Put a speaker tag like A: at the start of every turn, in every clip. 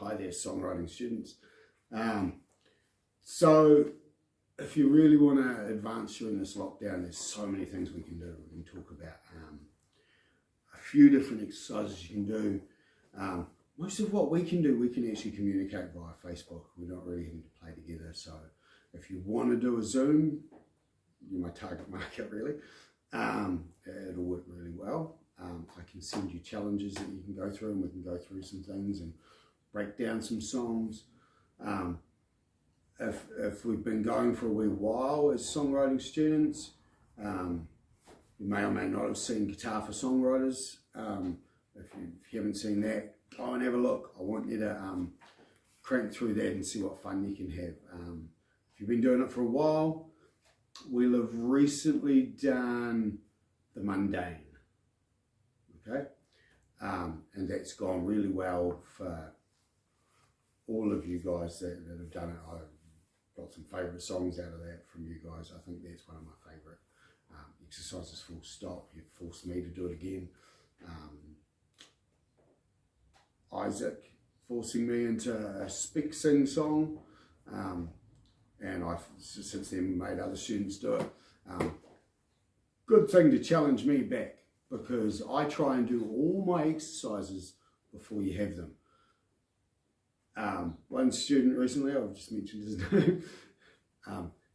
A: Hi there, songwriting students. So if you really want to advance during this lockdown, there's so many things we can do. We can talk about a few different exercises you can do. Most of what we can do, we can actually communicate via Facebook. We're not really having to play together. So if you want to do a Zoom, you're my target market really. It'll work really well. I can send you challenges that you can go through, and we can go through some things and break down some songs. If we've been going for a wee while as songwriting students, you may or may not have seen Guitar for Songwriters. If you haven't seen that, go and have a look. I want you to crank through that and see what fun you can have. If you've been doing it for a while, we'll have recently done The Mundane. Okay, and that's gone really well for all of you guys that have done it. I've got some favourite songs out of that from you guys. I think that's one of my favourite exercises, full stop. You've forced me to do it again. Isaac forcing me into a speak sing song, and I've since then made other students do it. Good thing to challenge me back, because I try and do all my exercises before you have them. One student recently, I've just mentioned his name,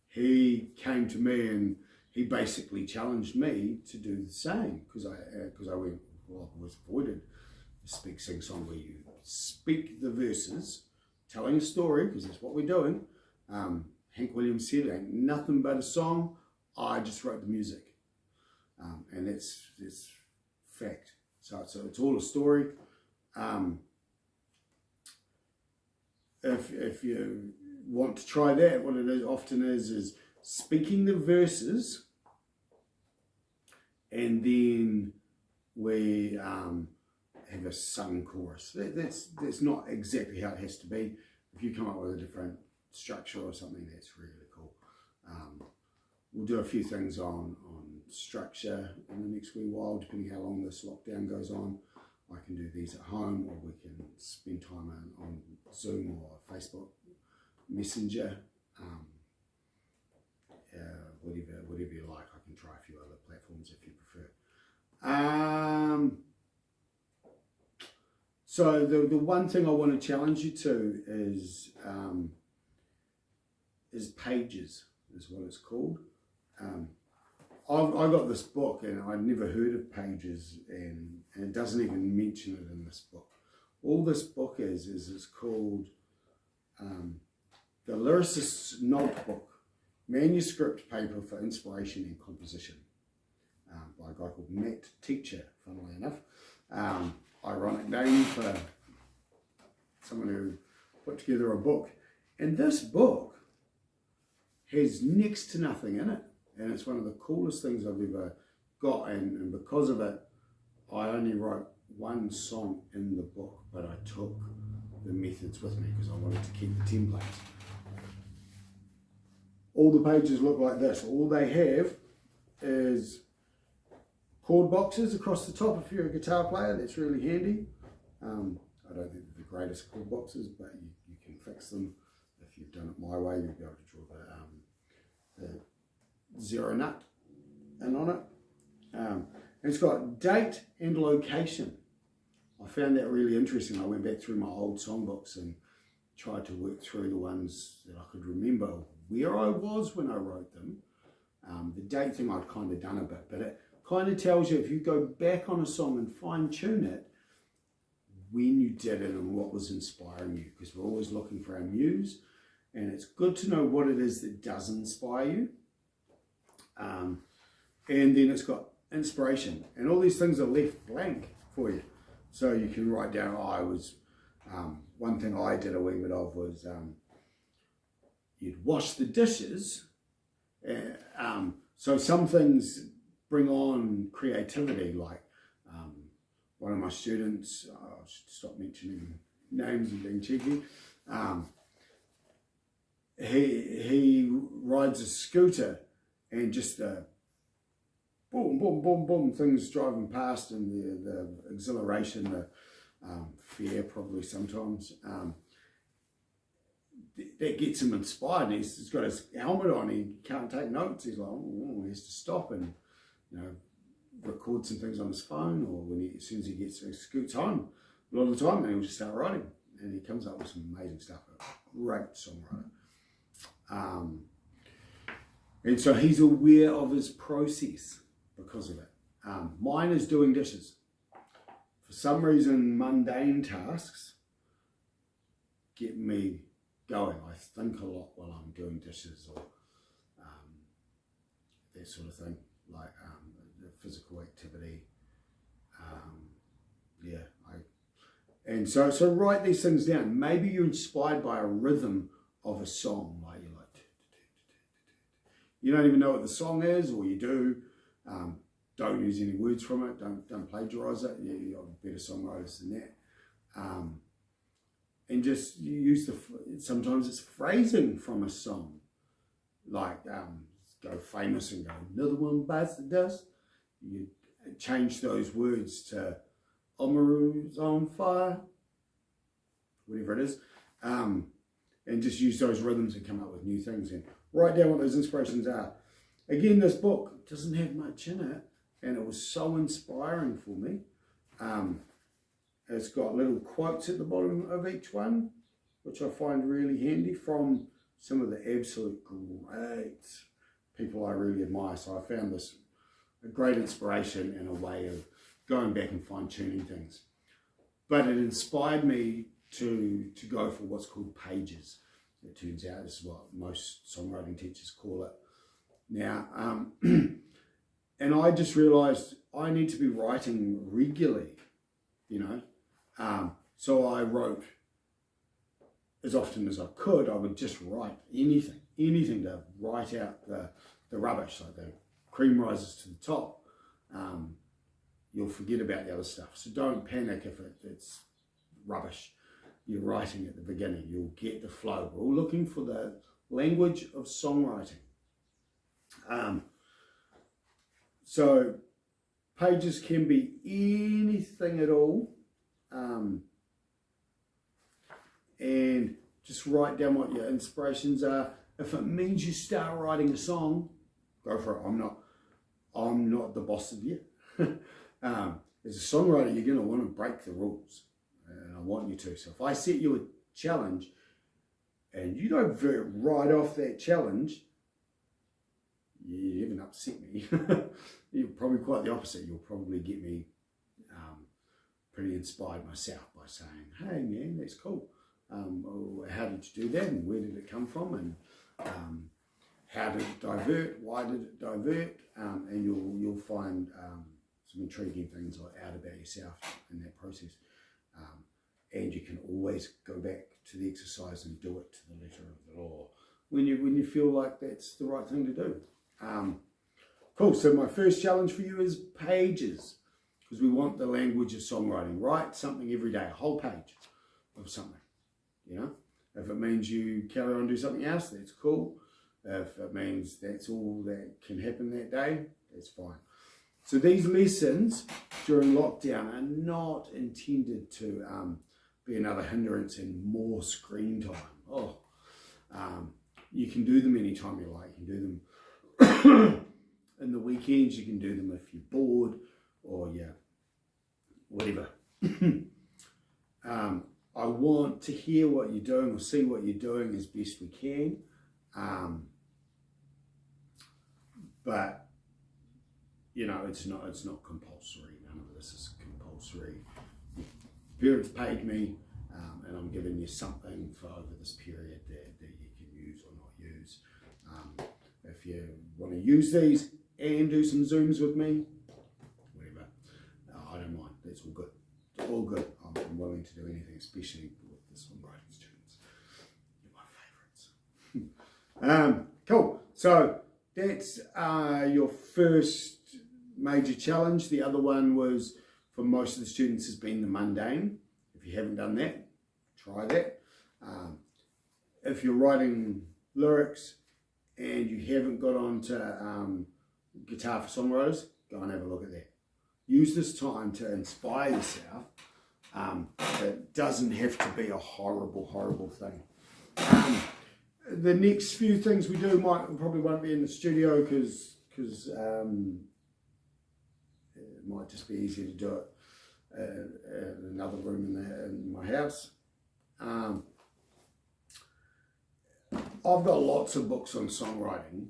A: he came to me and he basically challenged me to do the same, because I went, well, I was avoided the speak sing song where you speak the verses, telling a story, because that's what we're doing. Hank Williams said, ain't nothing but a song, I just wrote the music. And that's fact. So it's all a story. If you want to try that, what it often is speaking the verses, and then we have a sung chorus. That's not exactly how it has to be. If you come up with a different structure or something, that's really cool. We'll do a few things on structure in the next wee while, depending how long this lockdown goes on. I can do these at home, or we can spend time on Zoom or Facebook Messenger, whatever you like. I can try a few other platforms if you prefer. So the one thing I want to challenge you to is pages, is what it's called. I got this book, and I'd never heard of pages, and it doesn't even mention it in this book. All this book is it's called The Lyricist's Notebook, Manuscript Paper for Inspiration and Composition, by a guy called Matt Teacher, funnily enough. Ironic name for someone who put together a book. And this book has next to nothing in it. And it's one of the coolest things I've ever got, and because of it, I only wrote one song in the book, but I took the methods with me because I wanted to keep the templates. All the pages look like this. All they have is chord boxes across the top. If you're a guitar player, that's really handy. I don't think they're the greatest chord boxes, but you can fix them. If you've done it my way, you'll be able to draw the zero nut and on it. And it's got date and location. I found that really interesting. I went back through my old songbooks and tried to work through the ones that I could remember where I was when I wrote them. The date thing I'd kind of done a bit, but it kind of tells you, if you go back on a song and fine tune it, when you did it and what was inspiring you, because we're always looking for our muse, and it's good to know what it is that does inspire you. And then it's got inspiration, and all these things are left blank for you, so you can write down. One thing I did a wee bit of was you'd wash the dishes. So some things bring on creativity, like one of my students, I should stop mentioning names and being cheeky, he rides a scooter, and just boom, boom, boom, boom, things driving past, and the exhilaration, fear probably sometimes. That gets him inspired. And he's got his helmet on, he can't take notes. He's like, oh, he has to stop and, record some things on his phone, or as soon as he scoots home, a lot of the time, and he'll just start writing. And he comes up with some amazing stuff. A great songwriter. And so he's aware of his process because of it. Mine is doing dishes. For some reason, mundane tasks get me going. I think a lot while I'm doing dishes, or that sort of thing, like the physical activity. And so write these things down. Maybe you're inspired by a rhythm of a song, like you're like, you don't even know what the song is, or you do. Don't use any words from it. Don't plagiarize it. You're better songwriters than that. And just use sometimes it's phrasing from a song, like go famous and go, another one bites the dust. You change those words to Oamaru's on fire, whatever it is, and just use those rhythms and come up with new things and write down what those inspirations are. Again, this book doesn't have much in it, and it was so inspiring for me. It's got little quotes at the bottom of each one, which I find really handy, from some of the absolute great people I really admire. So I found this a great inspiration and a way of going back and fine-tuning things. But it inspired me to go for what's called pages. It turns out this is what most songwriting teachers call it now. And I just realized I need to be writing regularly, so I wrote as often as I could. I would just write anything to write out the rubbish, like the cream rises to the top. You'll forget about the other stuff. So don't panic if it's rubbish you're writing at the beginning. You'll get the flow. We're all looking for the language of songwriting. So pages can be anything at all. And just write down what your inspirations are. If it means you start writing a song, go for it. I'm not the boss of you. As a songwriter, you're going to want to break the rules, and I want you to. So if I set you a challenge and you don't vert right off that challenge, you haven't upset me. You're probably quite the opposite. You'll probably get me pretty inspired myself by saying, hey man, that's cool. How did you do that, and where did it come from, and how did it divert, why did it divert, and you'll find some intriguing things out about yourself in that process. And you can always go back to the exercise and do it to the letter of the law when you feel like that's the right thing to do. Cool, so my first challenge for you is pages, because we want the language of songwriting. Write something every day, a whole page of something. If it means you carry on and do something else, that's cool. If it means that's all that can happen that day, that's fine. So these lessons during lockdown are not intended to be another hindrance and more screen time. You can do them anytime you like. You can do them in the weekends. You can do them if you're bored, or whatever. I want to hear what you're doing or see what you're doing as best we can. But it's not compulsory. None of this is compulsory. Parents paid me, and I'm giving you something for over this period that you can use or not use. If you want to use these and do some Zooms with me, whatever, I don't mind. That's all good. It's all good. I'm willing to do anything, especially with the songwriting students. You're my favourites. Cool. So that's your first major challenge. The other one was, for most of the students, has been the mundane. If you haven't done that, try that. If you're writing lyrics and you haven't got onto Guitar for Songwriters, go and have a look at that. Use this time to inspire yourself It doesn't have to be a horrible thing. The next few things we do probably won't be in the studio because it might just be easier to do it in another room in my house. I've got lots of books on songwriting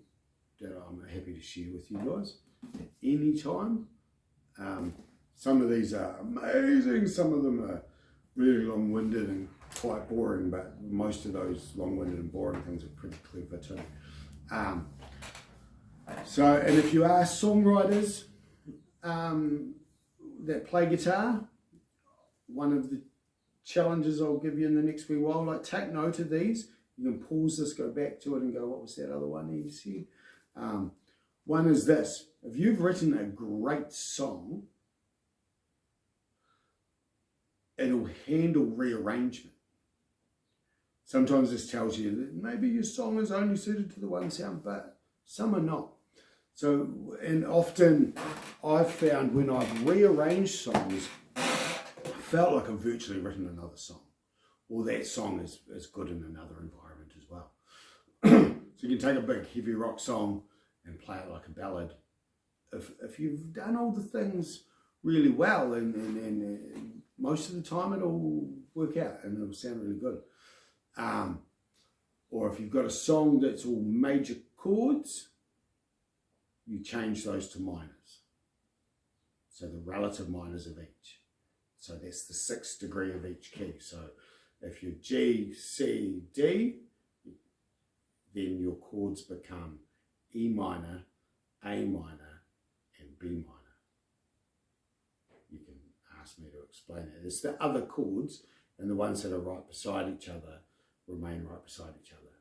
A: that I'm happy to share with you guys at any time. Some of these are amazing, some of them are really long-winded and quite boring, but most of those long-winded and boring things are pretty clever too. And if you are songwriters that play guitar, one of the challenges I'll give you in the next wee while, like take note of these. You can pause this, go back to it and go, what was that other one you said? One is this: if you've written a great song, it'll handle rearrangement. Sometimes this tells you that maybe your song is only suited to the one sound, but some are not. So, and often I've found when I've rearranged songs, I felt like I've virtually written another song, or that song is good in another environment as well. So you can take a big heavy rock song and play it like a ballad. If you've done all the things really well, and most of the time it'll work out and it'll sound really good. Or if you've got a song that's all major chords, you change those to minors. So the relative minors of each. So that's the 6th degree of each key. So if you're G, C, D, then your chords become E minor, A minor, and B minor. You can ask me to explain it. It's the other chords, and the ones that are right beside each other remain right beside each other.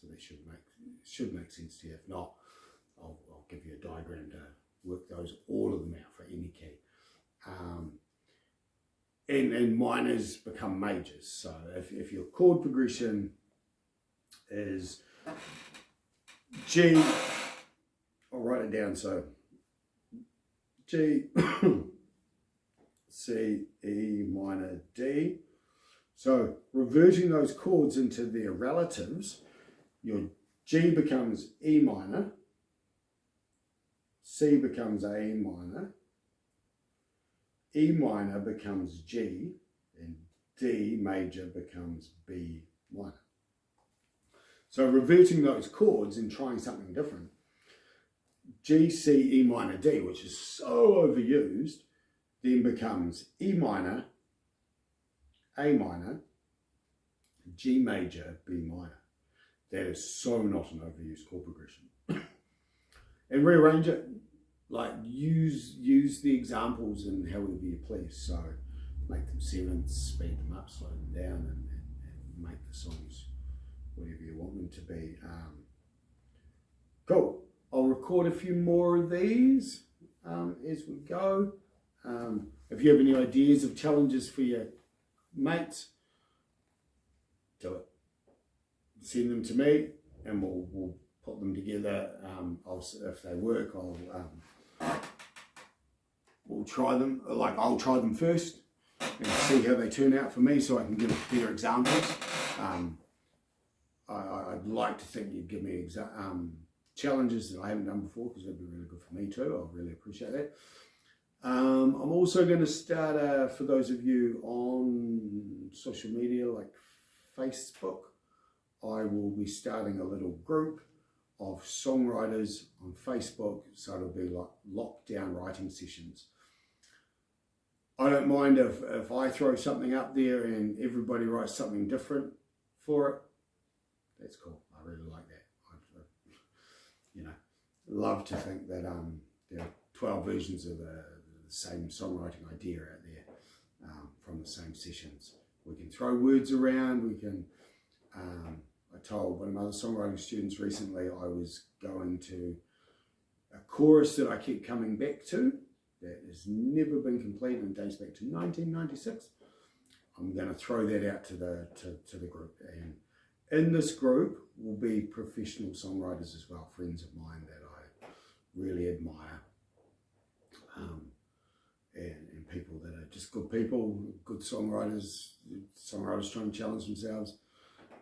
A: So they should make sense to you. If not, I'll give you a diagram to work all of them out for any key. And minors become majors. So if your chord progression is G, I'll write it down. So G, C, E minor, D. So reverting those chords into their relatives, your G becomes E minor, C becomes A minor, E minor becomes G, and D major becomes B minor. So reverting those chords and trying something different, G, C, E minor, D, which is so overused, then becomes E minor, A minor, G major, B minor. That is so not an overused chord progression. And rearrange it, like use the examples and however you please. So make them 7ths, speed them up, slow them down, and make the songs whatever you want them to be. Cool. I'll record a few more of these as we go. If you have any ideas of challenges for your mates, do it. Send them to me and we'll put them together. If they work, we'll try them. I'll try them first and see how they turn out for me so I can give better examples. I'd like to think you'd give me challenges that I haven't done before, because that'd be really good for me too. I'll really appreciate that. I'm also going to start, for those of you on social media like Facebook, I will be starting a little group of songwriters on Facebook, so it'll be like lockdown writing sessions. I don't mind if I throw something up there and everybody writes something different for it. That's cool. I really like that. Love to think that there are 12 versions of the same songwriting idea out there from the same sessions. We can throw words around. We can. I told one of my other songwriting students recently I was going to a chorus that I keep coming back to that has never been completed and dates back to 1996. I'm going to throw that out to the group, and in this group will be professional songwriters as well, friends of mine that I really admire, and people that are just good people, good songwriters trying to challenge themselves.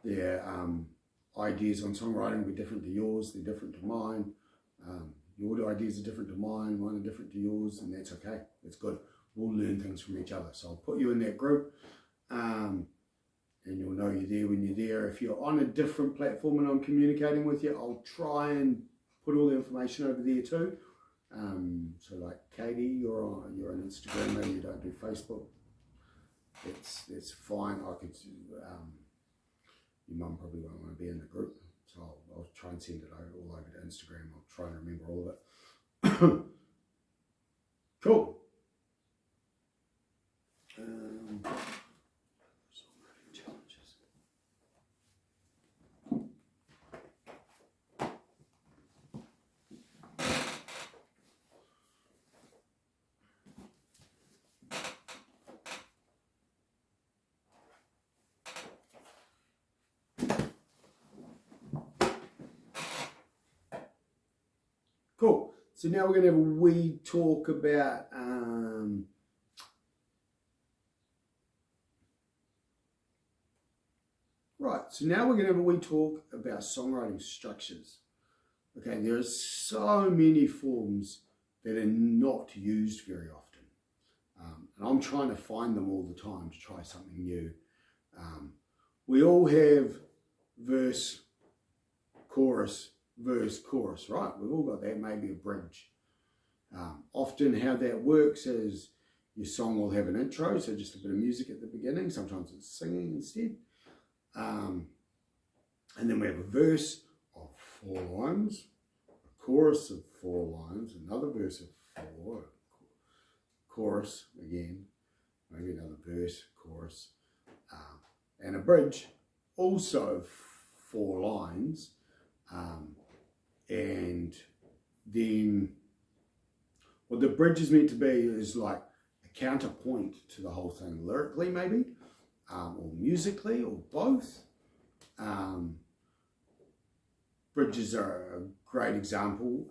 A: Their ideas on songwriting will be different to yours, they're different to mine. Your ideas are different to mine are different to yours, and that's okay, that's good. We'll learn things from each other. So I'll put you in that group, and you'll know you're there when you're there. If you're on a different platform and I'm communicating with you, I'll try and put all the information over there too. So like Katie, you're on Instagram, maybe you don't do Facebook. It's fine. I could. Your mum probably won't want to be in the group, so I'll try and send it all over to Instagram. I'll try and remember all of it. Cool. Songwriting challenges. Cool. So now we're going to have a wee talk about songwriting structures. Okay, there are so many forms that are not used very often, and I'm trying to find them all the time to try something new. We all have verse, chorus, right? We've all got that, maybe a bridge. Often how that works is your song will have an intro, so just a bit of music at the beginning. Sometimes it's singing instead. And then we have a verse of 4 lines, a chorus of 4 lines, another verse of 4, chorus again, maybe another verse, chorus, and a bridge, also 4 lines. And then what the bridge is meant to be is like a counterpoint to the whole thing, lyrically maybe, or musically, or both. Bridges are a great example.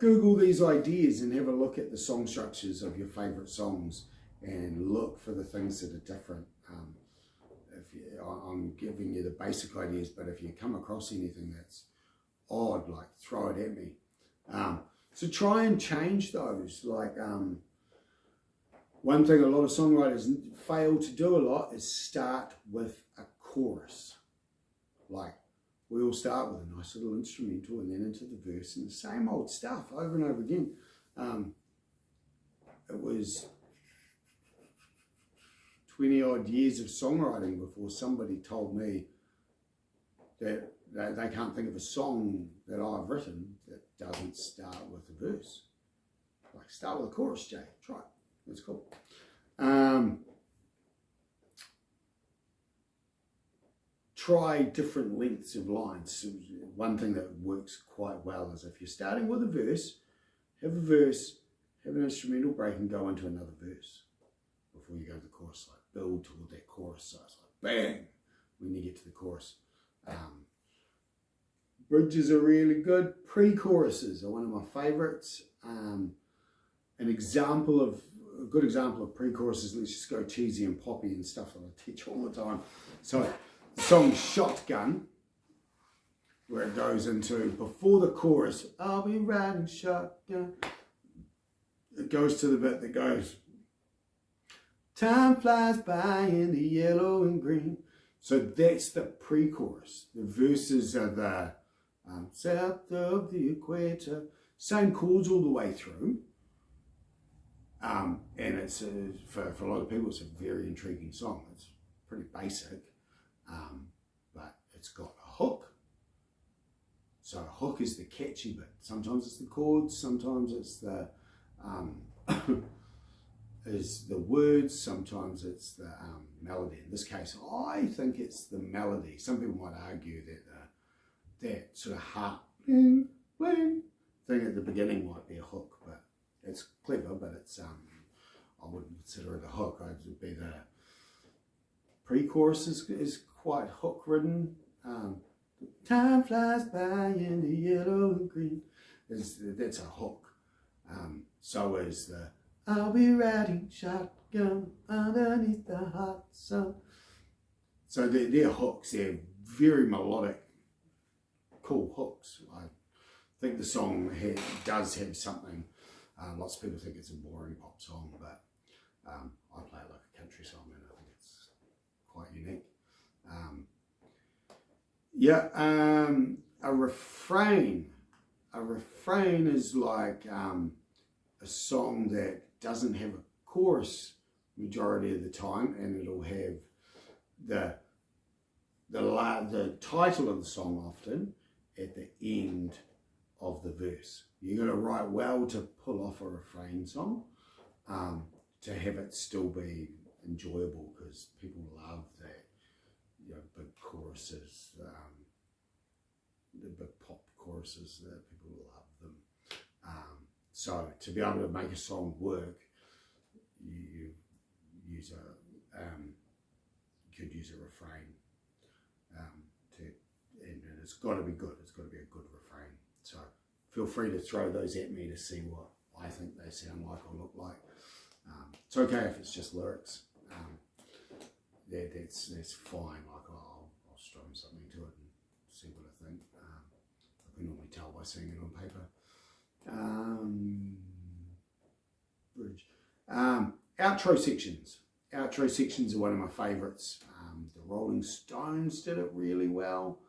A: Google these ideas and have a look at the song structures of your favourite songs and look for the things that are different. I'm giving you the basic ideas, but if you come across anything that's odd, like throw it at me. So try and change those. Like one thing a lot of songwriters fail to do a lot is start with a chorus. Like we all start with a nice little instrumental and then into the verse and the same old stuff over and over again. It was 20 odd years of songwriting before somebody told me that they can't think of a song that I've written that doesn't start with a verse. Like start with a chorus, Jae. Try it. That's cool. Try different lengths of lines. So one thing that works quite well is if you're starting with a verse, have an instrumental break and go into another verse before you go to the chorus. Like build toward that chorus. So it's like bang when you get to the chorus. Bridges are really good. Pre-choruses are one of my favourites. A good example of pre-choruses, let's just go cheesy and poppy and stuff that I teach all the time. So the song Shotgun, where it goes into, before the chorus, I'll be riding shotgun. It goes to the bit that goes, time flies by in the yellow and green. So that's the pre-chorus. The verses are the south of the equator. Same chords all the way through. And it's for a lot of people, it's a very intriguing song. It's pretty basic, but it's got a hook. So a hook is the catchy bit. Sometimes it's the chords, sometimes it's the is the words, sometimes it's the melody. In this case, I think it's the melody. Some people might argue that that sort of heart bling, bling thing at the beginning might be a hook, but it's clever, but it's I wouldn't consider it a hook. It would be the pre-chorus is quite hook ridden. Time flies by in the yellow and green. That's a hook. So is the I'll be riding shotgun underneath the hot sun. So they're hooks, they're very melodic, cool hooks. I think the song does have something. Lots of people think it's a boring pop song, but I play it like a country song and I think it's quite unique. A refrain. A refrain is like a song that doesn't have a chorus majority of the time, and it'll have the title of the song often at the end of the verse. You've got to write well to pull off a refrain song, to have it still be enjoyable, because people love that, big choruses, the big pop choruses, that people love them. So to be able to make a song work, you use you could use a refrain, and it's got to be good. It's got to be a good refrain. So feel free to throw those at me to see what I think they sound like or look like. It's okay if it's just lyrics. That's fine. Like I'll strum something to it and see what I think. I can normally tell by seeing it on paper. Bridge. Outro sections. Outro sections are one of my favourites. The Rolling Stones did it really well.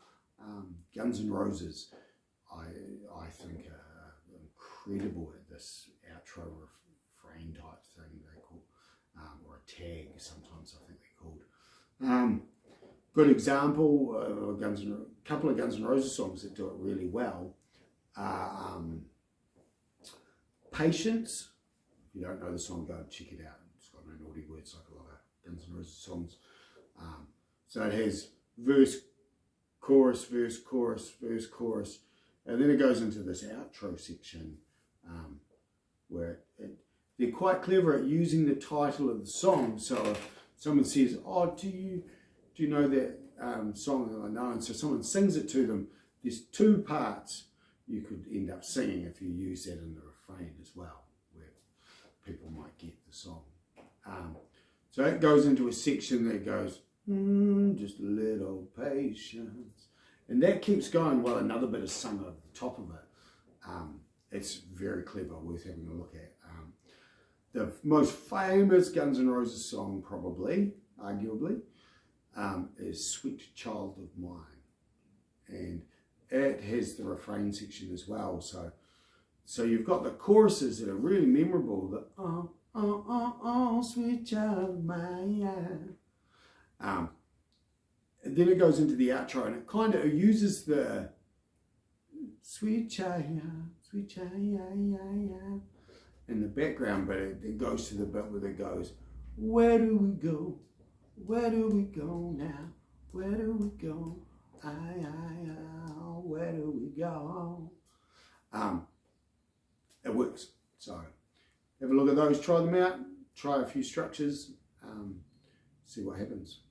A: Guns N' Roses, I think, are incredible at this outro refrain type thing they call, or a tag sometimes I think they're called. Good example, a couple of Guns N' Roses songs that do it really well are Patience. If you don't know the song, go and check it out. It's got no naughty words like a lot of Guns N' Roses songs. So it has verse, chorus, verse, chorus, verse, chorus, and then it goes into this outro section where they're quite clever at using the title of the song. So if someone says, "Oh, do you know that song that I know?" and so someone sings it to them, there's two parts you could end up singing if you use that in the refrain as well, where people might get the song. So it goes into a section that goes, just a little patience. And that keeps going while another bit is sung over the top of it. It's very clever, worth having a look at. The most famous Guns N' Roses song, probably, arguably, is Sweet Child of Mine. And it has the refrain section as well. So you've got the choruses that are really memorable. The sweet child of mine. And then it goes into the outro, and it kind of uses the sweet child in the background, but it goes to the bit where it goes, where do we go? Where do we go now? Where do we go? Where do we go? It works. So have a look at those, try them out, try a few structures, see what happens.